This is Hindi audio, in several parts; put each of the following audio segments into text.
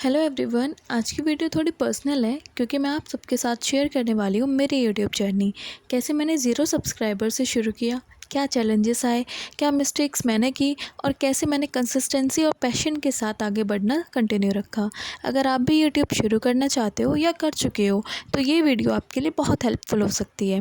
Hello everyone. आज की वीडियो थोड़ी पर्सनल है क्योंकि मैं आप सबके साथ शेयर करने वाली हूँ मेरी यूट्यूब जर्नी। कैसे मैंने ज़ीरो सब्सक्राइबर से शुरू किया, क्या चैलेंजेस आए, क्या मिस्टेक्स मैंने की और कैसे मैंने कंसिस्टेंसी और पैशन के साथ आगे बढ़ना कंटिन्यू रखा। अगर आप भी यूट्यूब शुरू करना चाहते हो या कर चुके हो तो ये वीडियो आपके लिए बहुत हेल्पफुल हो सकती है।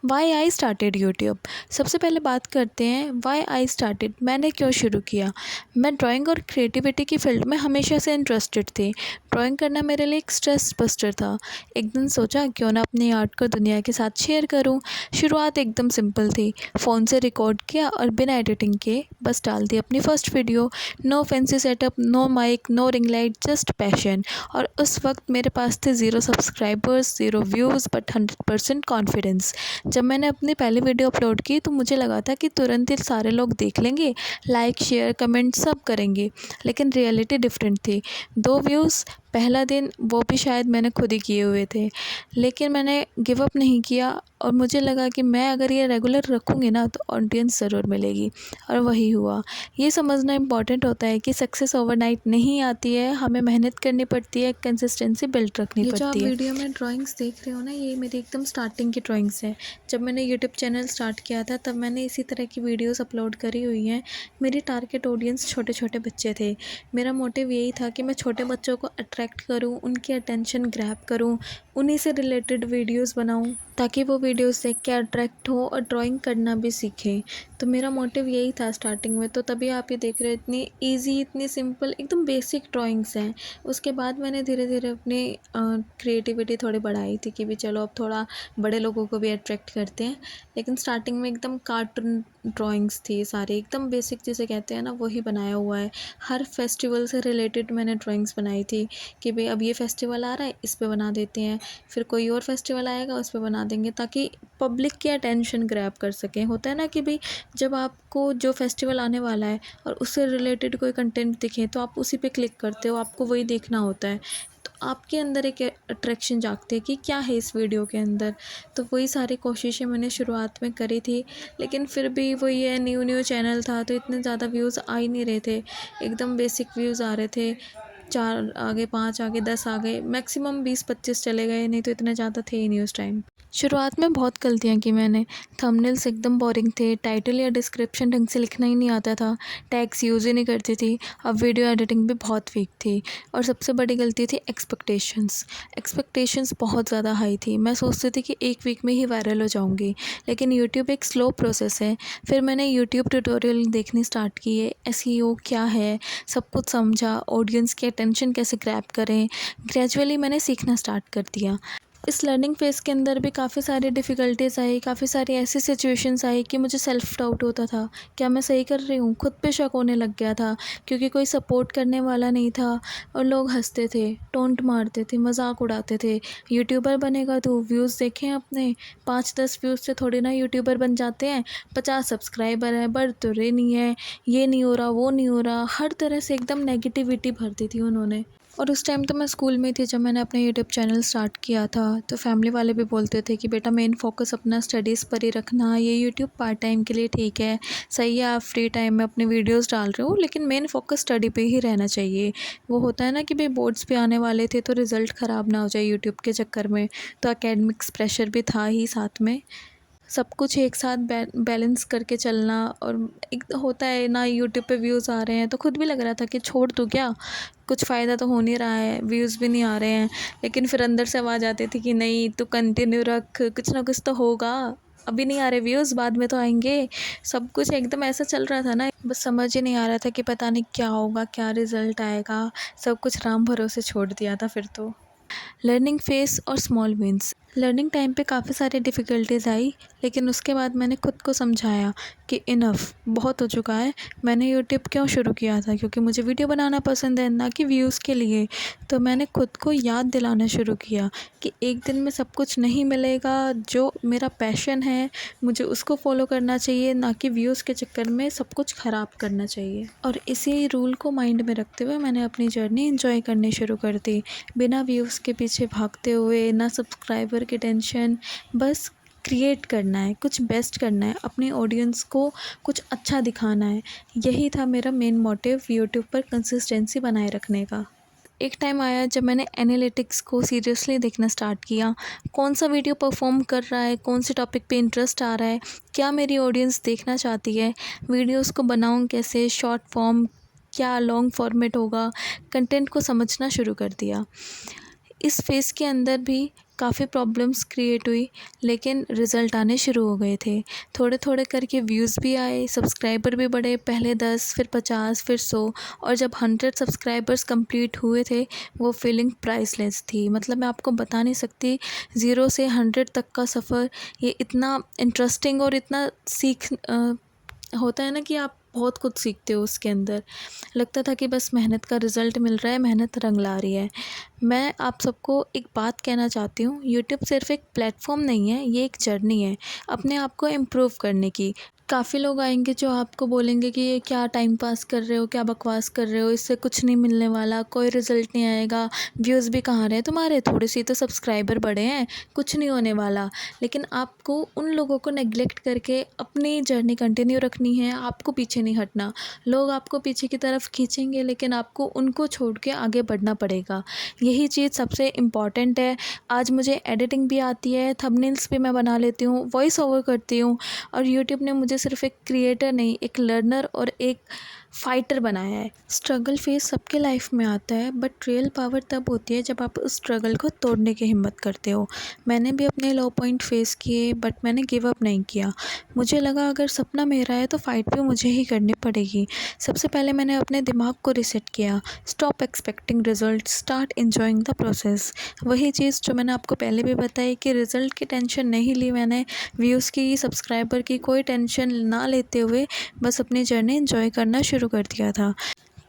Why I started YouTube. सबसे पहले बात करते हैं वाई आई स्टार्टेड, मैंने क्यों शुरू किया। मैं ड्राइंग और क्रिएटिविटी की फील्ड में हमेशा से इंटरेस्टेड थी। ड्राइंग करना मेरे लिए एक स्ट्रेस बस्टर था। एक दिन सोचा क्यों ना अपने आर्ट को दुनिया के साथ शेयर करूं। शुरुआत एकदम सिंपल थी, फ़ोन से रिकॉर्ड किया और बिना एडिटिंग के बस डाल दी अपनी first video. No fancy setup, no mic, no ring light, just passion. और उस वक्त मेरे पास थे zero subscribers, zero views, but 100% confidence. जब मैंने अपनी पहली वीडियो अपलोड की तो मुझे लगा था कि तुरंत ही सारे लोग देख लेंगे, लाइक शेयर कमेंट सब करेंगे। लेकिन रियलिटी डिफरेंट थी। 2 व्यूज़ पहला दिन, वो भी शायद मैंने खुद ही किए हुए थे। लेकिन मैंने गिव अप नहीं किया और मुझे लगा कि मैं अगर ये रेगुलर रखूँगी ना तो ऑडियंस ज़रूर मिलेगी, और वही हुआ। ये समझना इम्पॉर्टेंट होता है कि सक्सेस ओवरनाइट नहीं आती है, हमें मेहनत करनी पड़ती है, कंसिस्टेंसी बिल्ड रखनी पड़ती है। ये जो आप वीडियो में ड्राइंग्स देख रहे हो ना, ये मेरी एकदम स्टार्टिंग की ड्राइंग्स हैं। जब मैंने यूट्यूब चैनल स्टार्ट किया था तब मैंने इसी तरह की वीडियोस अपलोड करी हुई हैं। मेरी टारगेट ऑडियंस छोटे छोटे बच्चे थे। मेरा मोटिव यही था कि मैं छोटे बच्चों को अट्रैक्ट करूं, उनकी अटेंशन ग्रैब करूं, उन्हीं से रिलेटेड वीडियोस बनाऊं ताकि वो वीडियोस देख के अट्रैक्ट हो और ड्राइंग करना भी सीखें। तो मेरा मोटिव यही था स्टार्टिंग में। तो तभी आप ये देख रहे हो, इतनी ईजी, इतनी सिंपल, एकदम बेसिक ड्राइंग्स हैं। उसके बाद मैंने धीरे धीरे अपनी क्रिएटिविटी थोड़ी बढ़ाई थी कि भी चलो अब थोड़ा बड़े लोगों को भी अट्रैक्ट करते हैं। लेकिन स्टार्टिंग में एकदम कार्टून ड्राइंग्स थी, सारे एकदम बेसिक जिसे कहते हैं ना, वही बनाया हुआ है। हर फेस्टिवल से रिलेटेड मैंने ड्राइंग्स बनाई थी कि भाई अब ये फेस्टिवल आ रहा है, इस पे बना देते हैं, फिर कोई और फेस्टिवल आएगा उस पे बना देंगे, ताकि पब्लिक की अटेंशन ग्रैब कर सकें। होता है ना कि भाई जब आपको जो फेस्टिवल आने वाला है और उससे रिलेटेड कोई कंटेंट दिखे तो आप उसी पे क्लिक करते हो, आपको वही देखना होता है। तो आपके अंदर एक अट्रैक्शन जागती है कि क्या है इस वीडियो के अंदर। तो वही सारी कोशिशें मैंने शुरुआत में करी थी। लेकिन फिर भी वही है, न्यू चैनल था तो इतने ज़्यादा व्यूज़ आ ही नहीं रहे थे। एकदम बेसिक व्यूज़ आ रहे थे, 4 आ गए, 5 आ गए, 10 आ गए, मैक्सिमम 20-25 चले गए, नहीं तो इतने ज़्यादा थे ही नहीं उस टाइम। शुरुआत में बहुत गलतियाँ की मैंने। थंबनेल्स एकदम बोरिंग थे, टाइटल या डिस्क्रिप्शन ढंग से लिखना ही नहीं आता था, टैग्स यूज़ ही नहीं करती थी। अब वीडियो एडिटिंग भी बहुत वीक थी। और सबसे बड़ी गलती थी एक्सपेक्टेशंस बहुत ज़्यादा हाई थी। मैं सोचती थी कि 1 वीक में ही वायरल हो जाऊँगी, लेकिन यूट्यूब एक स्लो प्रोसेस है। फिर मैंने यूट्यूब ट्यूटोरियल देखनी स्टार्ट किए, एसईओ क्या है, सब कुछ समझा, ऑडियंस की अटेंशन कैसे ग्रैब करें। ग्रेजुअली मैंने सीखना स्टार्ट कर दिया। इस लर्निंग फ़ेज़ के अंदर भी काफ़ी सारी डिफ़िकल्टीज़ आई, काफ़ी सारी ऐसी सिचुएशंस आई कि मुझे सेल्फ़ डाउट होता था, क्या मैं सही कर रही हूँ? खुद पे शक होने लग गया था क्योंकि कोई सपोर्ट करने वाला नहीं था और लोग हँसते थे, टोंट मारते थे, मज़ाक उड़ाते थे। यूट्यूबर बनेगा तू, व्यूज़ देखें अपने, 5-10 व्यूज़ से थोड़ी ना यूट्यूबर बन जाते हैं। 50 सब्सक्राइबर हैं, बढ़ तो रहे नहीं है, ये नहीं हो रहा, वो नहीं हो रहा। हर तरह से एकदम नेगेटिविटी भर दी थी उन्होंने। और उस टाइम तो मैं स्कूल में थी जब मैंने अपना यूट्यूब चैनल स्टार्ट किया था। तो फैमिली वाले भी बोलते थे कि बेटा मेन फ़ोकस अपना स्टडीज़ पर ही रखना, ये यूट्यूब पार्ट टाइम के लिए ठीक है, सही है, आप फ्री टाइम में अपने वीडियोस डाल रहे हो, लेकिन मेन फ़ोकस स्टडी पे ही रहना चाहिए। वो होता है ना कि भाई बोर्ड्स भी आने वाले थे तो रिज़ल्ट ख़राब ना हो जाए यूट्यूब के चक्कर में। तो एकेडमिक्स प्रेशर भी था ही साथ में। सब कुछ एक साथ बैलेंस करके चलना। और एक होता है ना, यूट्यूब पे व्यूज़ आ रहे हैं तो खुद भी लग रहा था कि छोड़ दूँ क्या, कुछ फ़ायदा तो हो नहीं रहा है, व्यूज़ भी नहीं आ रहे हैं। लेकिन फिर अंदर से आवाज़ आती थी कि नहीं तू कंटिन्यू रख, कुछ ना कुछ तो होगा, अभी नहीं आ रहे व्यूज़, बाद में तो आएंगे। सब कुछ एकदम ऐसा चल रहा था ना, बस समझ ही नहीं आ रहा था कि पता नहीं क्या होगा, क्या रिज़ल्ट आएगा। सब कुछ राम भरोसे छोड़ दिया था फिर तो। लर्निंग फ़ेज़ और स्मॉल विन्स। लर्निंग टाइम पे काफ़ी सारी डिफ़िकल्टीज़ आई, लेकिन उसके बाद मैंने खुद को समझाया कि इनफ, बहुत हो चुका है। मैंने यूट्यूब क्यों शुरू किया था, क्योंकि मुझे वीडियो बनाना पसंद है, ना कि व्यूज़ के लिए। तो मैंने खुद को याद दिलाना शुरू किया कि एक दिन में सब कुछ नहीं मिलेगा, जो मेरा पैशन है मुझे उसको फ़ॉलो करना चाहिए, ना कि व्यूज़ के चक्कर में सब कुछ ख़राब करना चाहिए। और इसी रूल को माइंड में रखते हुए मैंने अपनी जर्नी एंजॉय करनी शुरू कर दी, बिना व्यूज़ के पीछे भागते हुए, ना सब्सक्राइबर की टेंशन। बस क्रिएट करना है, कुछ बेस्ट करना है, अपनी ऑडियंस को कुछ अच्छा दिखाना है। यही था मेरा मेन मोटिव यूट्यूब पर कंसिस्टेंसी बनाए रखने का। एक टाइम आया जब मैंने एनालिटिक्स को सीरियसली देखना स्टार्ट किया। कौन सा वीडियो परफॉर्म कर रहा है, कौन से टॉपिक पे इंटरेस्ट आ रहा है, क्या मेरी ऑडियंस देखना चाहती है, वीडियोस को बनाऊं कैसे, शॉर्ट फॉर्म क्या लॉन्ग फॉर्मेट होगा, कंटेंट को समझना शुरू कर दिया। इस फेज़ के अंदर भी काफ़ी प्रॉब्लम्स क्रिएट हुई, लेकिन रिज़ल्ट आने शुरू हो गए थे। थोड़े थोड़े करके व्यूज़ भी आए, सब्सक्राइबर भी बढ़े, पहले 10 फिर 50 फिर 100, और जब 100 सब्सक्राइबर्स कंप्लीट हुए थे वो फीलिंग प्राइसलेस थी। मतलब मैं आपको बता नहीं सकती, 0 से 100 तक का सफ़र ये इतना इंटरेस्टिंग और इतना होता है ना कि आप बहुत कुछ सीखते हो उसके अंदर। लगता था कि बस मेहनत का रिज़ल्ट मिल रहा है, मेहनत रंग ला रही है। मैं आप सबको एक बात कहना चाहती हूँ, यूट्यूब सिर्फ़ एक प्लेटफॉर्म नहीं है, ये एक जर्नी है अपने आप को इम्प्रूव करने की। काफ़ी लोग आएंगे जो आपको बोलेंगे कि ये क्या टाइम पास कर रहे हो, क्या बकवास कर रहे हो, इससे कुछ नहीं मिलने वाला, कोई रिज़ल्ट नहीं आएगा, व्यूज़ भी कहाँ रहे तुम्हारे, थोड़े से तो सब्सक्राइबर बढ़े हैं, कुछ नहीं होने वाला। लेकिन आपको उन लोगों को नेग्लेक्ट करके अपनी जर्नी कंटिन्यू रखनी है, आपको पीछे नहीं हटना। लोग आपको पीछे की तरफ खींचेंगे, लेकिन आपको उनको छोड़ के आगे बढ़ना पड़ेगा। यही चीज़ सबसे इम्पॉर्टेंट है। आज मुझे एडिटिंग भी आती है, थंबनेल्स भी मैं बना लेती हूँ, वॉइस ओवर करती हूँ, और यूट्यूब ने मुझे सिर्फ एक क्रिएटर नहीं, एक लर्नर और एक फाइटर बनाया है। स्ट्रगल फेस सबके लाइफ में आता है, बट रियल पावर तब होती है जब आप उस स्ट्रगल को तोड़ने की हिम्मत करते हो। मैंने भी अपने लो पॉइंट फेस किए, बट मैंने गिव अप नहीं किया। मुझे लगा अगर सपना मेरा है तो फाइट भी मुझे ही करनी पड़ेगी। सबसे पहले मैंने अपने दिमाग को रिसेट किया। Stop expecting result, start enjoying the process. वही चीज़ जो मैंने आपको पहले भी बताई कि रिज़ल्ट की टेंशन नहीं ली मैंने, व्यूज़ की, सब्सक्राइबर की कोई टेंशन ना लेते हुए बस अपनी जर्नी एंजॉय करना शुरू कर दिया था।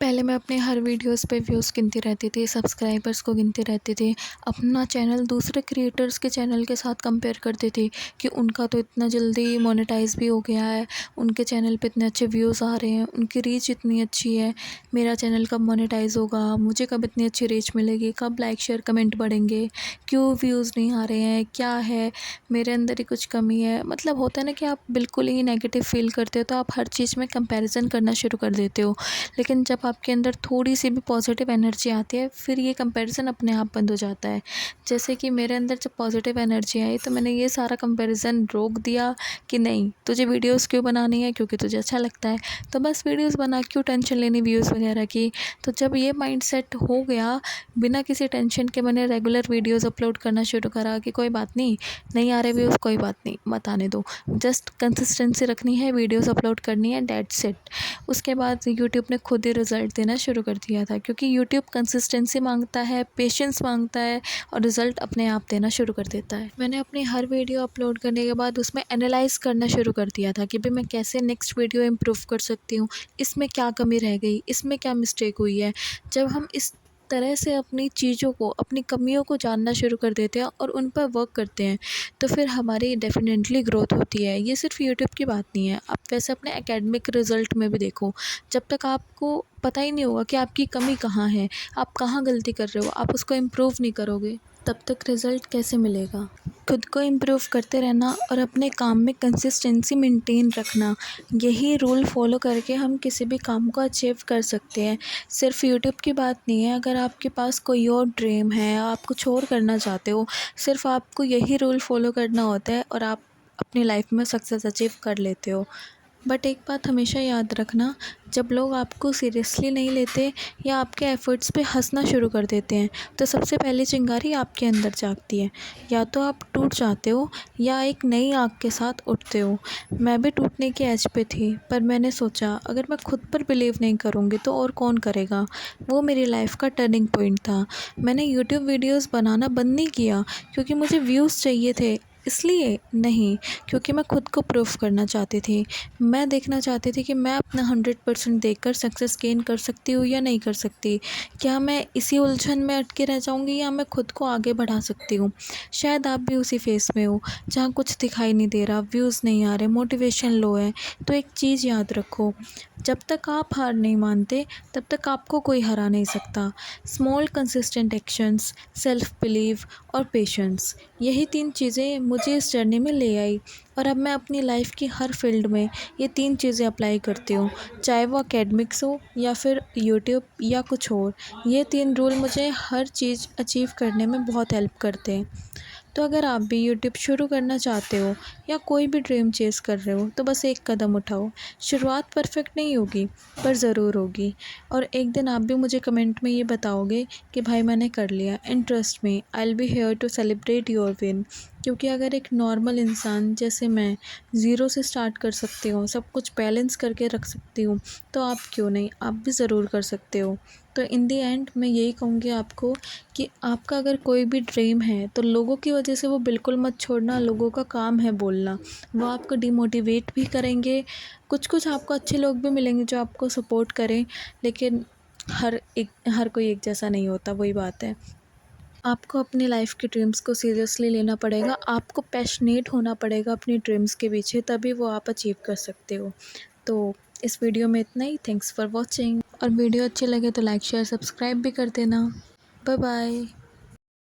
पहले मैं अपने हर वीडियोस पे व्यूज़ गिनती रहती थी, सब्सक्राइबर्स को गिनती रहती थी, अपना चैनल दूसरे क्रिएटर्स के चैनल के साथ कंपेयर करती थी कि उनका तो इतना जल्दी मोनेटाइज भी हो गया है, उनके चैनल पे इतने अच्छे व्यूज़ आ रहे हैं, उनकी रीच इतनी अच्छी है, मेरा चैनल कब मोनेटाइज होगा, मुझे कब इतनी अच्छी रीच मिलेगी, कब लाइक शेयर कमेंट बढ़ेंगे, क्यों व्यूज़ नहीं आ रहे हैं, क्या है, मेरे अंदर ही कुछ कमी है। मतलब होता है ना कि आप बिल्कुल ही नेगेटिव फील करते हो तो आप हर चीज़ में कंपैरिजन करना शुरू कर देते हो। लेकिन जब आपके अंदर थोड़ी सी भी पॉजिटिव एनर्जी आती है, फिर ये कंपैरिजन अपने आप बंद हो जाता है। जैसे कि मेरे अंदर जब पॉजिटिव एनर्जी आई तो मैंने ये सारा कंपैरिजन रोक दिया कि नहीं, तुझे वीडियोस क्यों बनानी है, क्योंकि तुझे अच्छा लगता है तो बस वीडियोस बना, क्यों टेंशन लेनी व्यूज़ वगैरह की। तो जब ये माइंडसेट हो गया, बिना किसी टेंशन के मैंने रेगुलर वीडियोस अपलोड करना शुरू करा कि कोई बात नहीं, नहीं आ रहे व्यूज़, कोई बात नहीं, मत आने दो, जस्ट कंसिस्टेंसी रखनी है, वीडियोस अपलोड करनी है, दैट्स इट। उसके बाद यूट्यूब ने खुद ही रिज़ल्ट देना शुरू कर दिया था, क्योंकि यूट्यूब कंसिस्टेंसी मांगता है, पेशेंस मांगता है, और रिज़ल्ट अपने आप देना शुरू कर देता है। मैंने अपनी हर वीडियो अपलोड करने के बाद उसमें एनालाइज़ करना शुरू कर दिया था कि भाई मैं कैसे नेक्स्ट वीडियो इम्प्रूव कर सकती हूँ, इसमें क्या कमी रह गई, इसमें क्या मिस्टेक हुई है। जब हम इस तरह से अपनी चीज़ों को, अपनी कमियों को जानना शुरू कर देते हैं और उन पर वर्क करते हैं, तो फिर हमारी डेफिनेटली ग्रोथ होती है। ये सिर्फ यूट्यूब की बात नहीं है, आप वैसे अपने एकेडमिक रिज़ल्ट में भी देखो, जब तक आपको पता ही नहीं होगा कि आपकी कमी कहाँ है, आप कहाँ गलती कर रहे हो, आप उसको इम्प्रूव नहीं करोगे, तब तक रिज़ल्ट कैसे मिलेगा। खुद को इम्प्रूव करते रहना और अपने काम में कंसिस्टेंसी मेंटेन रखना, यही रूल फॉलो करके हम किसी भी काम को अचीव कर सकते हैं। सिर्फ यूट्यूब की बात नहीं है, अगर आपके पास कोई और ड्रीम है, आप कुछ और करना चाहते हो, सिर्फ आपको यही रूल फॉलो करना होता है और आप अपनी लाइफ में सक्सेस अचीव कर लेते हो। बट एक बात हमेशा याद रखना, जब लोग आपको सीरियसली नहीं लेते या आपके एफ़र्ट्स पे हंसना शुरू कर देते हैं, तो सबसे पहली चिंगारी आपके अंदर जागती है। या तो आप टूट जाते हो या एक नई आग के साथ उठते हो। मैं भी टूटने के एज पे थी, पर मैंने सोचा अगर मैं खुद पर बिलीव नहीं करूँगी तो और कौन करेगा। वो मेरी लाइफ का टर्निंग पॉइंट था। मैंने यूट्यूब वीडियोज़ बनाना बंद नहीं किया क्योंकि मुझे व्यूज़ चाहिए थे, इसलिए नहीं, क्योंकि मैं खुद को प्रूव करना चाहती थी। मैं देखना चाहती थी कि मैं अपना 100% देकर सक्सेस गेन कर सकती हूँ या नहीं कर सकती। क्या मैं इसी उलझन में अटके रह जाऊँगी या मैं खुद को आगे बढ़ा सकती हूँ। शायद आप भी उसी फेज़ में हो जहाँ कुछ दिखाई नहीं दे रहा, व्यूज़ नहीं आ रहे, मोटिवेशन लो है। तो एक चीज़ याद रखो, जब तक आप हार नहीं मानते तब तक आपको कोई हरा नहीं सकता। Small consistent actions, self believe और पेशेंस, यही 3 चीज़ें मुझे इस जर्नी में ले आई और अब मैं अपनी लाइफ की हर फील्ड में ये 3 चीज़ें अप्लाई करती हूँ, चाहे वो एकेडमिक्स हो या फिर यूट्यूब या कुछ और। ये 3 रूल मुझे हर चीज़ अचीव करने में बहुत हेल्प करते हैं। तो अगर आप भी यूट्यूब शुरू करना चाहते हो या कोई भी ड्रीम चेज़ कर रहे हो तो बस एक कदम उठाओ। शुरुआत परफेक्ट नहीं होगी पर ज़रूर होगी, और एक दिन आप भी मुझे कमेंट में ये बताओगे कि भाई मैंने कर लिया। And trust me, I will be here to celebrate your win. क्योंकि अगर एक नॉर्मल इंसान जैसे मैं ज़ीरो से स्टार्ट कर सकती हूँ, सब कुछ बैलेंस करके रख सकती हूँ, तो आप क्यों नहीं, आप भी ज़रूर कर सकते हो। तो इन दी एंड मैं यही कहूँगी आपको कि आपका अगर कोई भी ड्रीम है तो लोगों की वजह से वो बिल्कुल मत छोड़ना। लोगों का काम है बोलना, वो आपको डिमोटिवेट भी करेंगे। कुछ आपको अच्छे लोग भी मिलेंगे जो आपको सपोर्ट करें, लेकिन हर कोई एक जैसा नहीं होता, वही बात है। आपको अपनी लाइफ के ड्रीम्स को सीरियसली लेना पड़ेगा, आपको पैशनेट होना पड़ेगा अपनी ड्रीम्स के पीछे, तभी वो आप अचीव कर सकते हो। तो इस वीडियो में इतना ही। थैंक्स फॉर वॉचिंग, और वीडियो अच्छी लगे तो लाइक शेयर सब्सक्राइब भी कर देना। Bye bye.